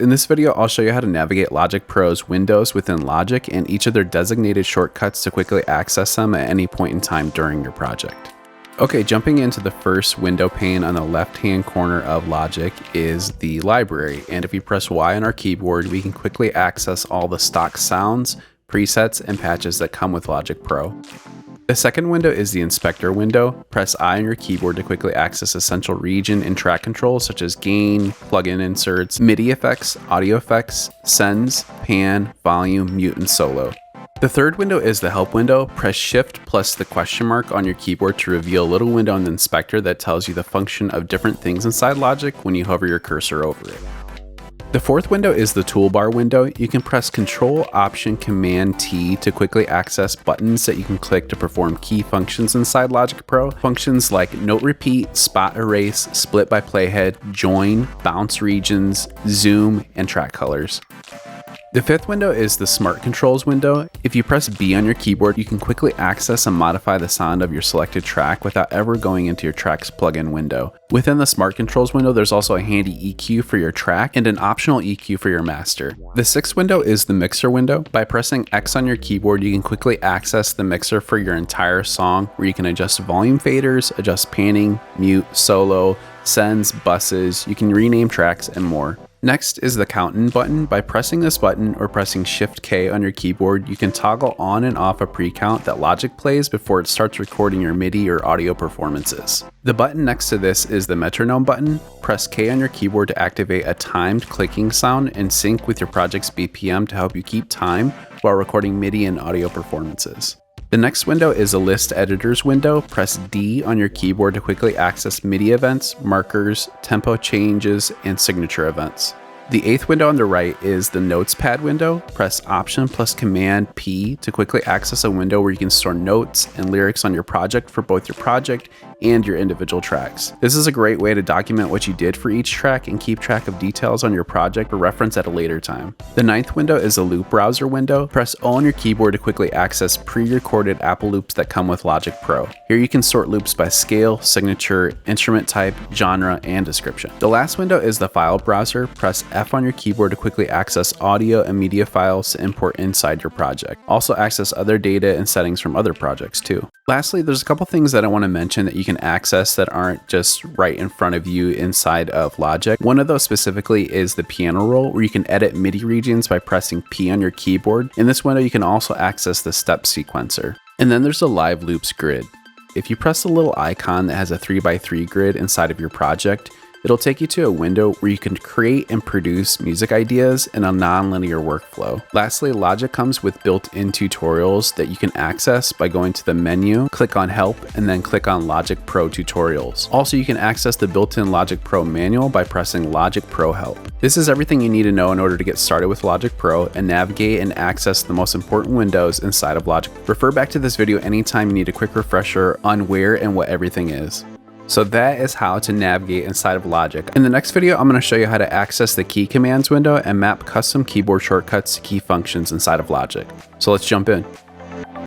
In this video, I'll show you how to navigate Logic Pro's windows within Logic and each of their designated shortcuts to quickly access them at any point in time during your project. Okay, jumping into the first window pane on the left-hand corner of Logic is the library, and if we press Y on our keyboard, we can quickly access all the stock sounds, presets, and patches that come with Logic Pro. The second window is the inspector window. Press I on your keyboard to quickly access essential region and track controls such as gain, plugin inserts, MIDI effects, audio effects, sends, pan, volume, mute, and solo. The third window is the help window. Press Shift plus the question mark on your keyboard to reveal a little window in the inspector that tells you the function of different things inside Logic when you hover your cursor over it. The fourth window is the toolbar window. You can press Control Option Command T to quickly access buttons that you can click to perform key functions inside Logic Pro. Functions like note repeat, spot erase, split by playhead, join, bounce regions, zoom, and track colors. The fifth window is the Smart Controls window. If you press B on your keyboard, you can quickly access and modify the sound of your selected track without ever going into your track's plugin window. Within the Smart Controls window, there's also a handy EQ for your track and an optional EQ for your master. The sixth window is the Mixer window. By pressing X on your keyboard, you can quickly access the mixer for your entire song, where you can adjust volume faders, adjust panning, mute, solo, sends, buses, you can rename tracks, and more. Next is the Count In button. By pressing this button or pressing Shift K on your keyboard, you can toggle on and off a pre-count that Logic plays before it starts recording your MIDI or audio performances. The button next to this is the Metronome button. Press K on your keyboard to activate a timed clicking sound and sync with your project's BPM to help you keep time while recording MIDI and audio performances. The next window is the List Editors window. Press D on your keyboard to quickly access MIDI events, markers, tempo changes, and signature events. The eighth window on the right is the Notes Pad window. Press Option plus Command P to quickly access a window where you can store notes and lyrics on your project for both your project and your individual tracks. This is a great way to document what you did for each track and keep track of details on your project for reference at a later time. The ninth window is the Loop Browser window. Press O on your keyboard to quickly access pre-recorded Apple loops that come with Logic Pro. Here you can sort loops by scale, signature, instrument type, genre, and description. The last window is the File Browser. Press F on your keyboard to quickly access audio and media files to import inside your project. Also access other data and settings from other projects too. Lastly, there's a couple things that I want to mention that you can access that aren't just right in front of you inside of Logic. One of those specifically is the piano roll, where you can edit MIDI regions by pressing P on your keyboard. In this window, you can also access the step sequencer. And then there's the Live Loops grid. If you press the little icon that has a 3x3 grid inside of your project, it'll take you to a window where you can create and produce music ideas in a non-linear workflow. Lastly, Logic comes with built-in tutorials that you can access by going to the menu, click on Help, and then click on Logic Pro Tutorials. Also, you can access the built-in Logic Pro manual by pressing Logic Pro Help. This is everything you need to know in order to get started with Logic Pro and navigate and access the most important windows inside of Logic. Refer back to this video anytime you need a quick refresher on where and what everything is. So that is how to navigate inside of Logic. In the next video, I'm going to show you how to access the key commands window and map custom keyboard shortcuts to key functions inside of Logic. So let's jump in.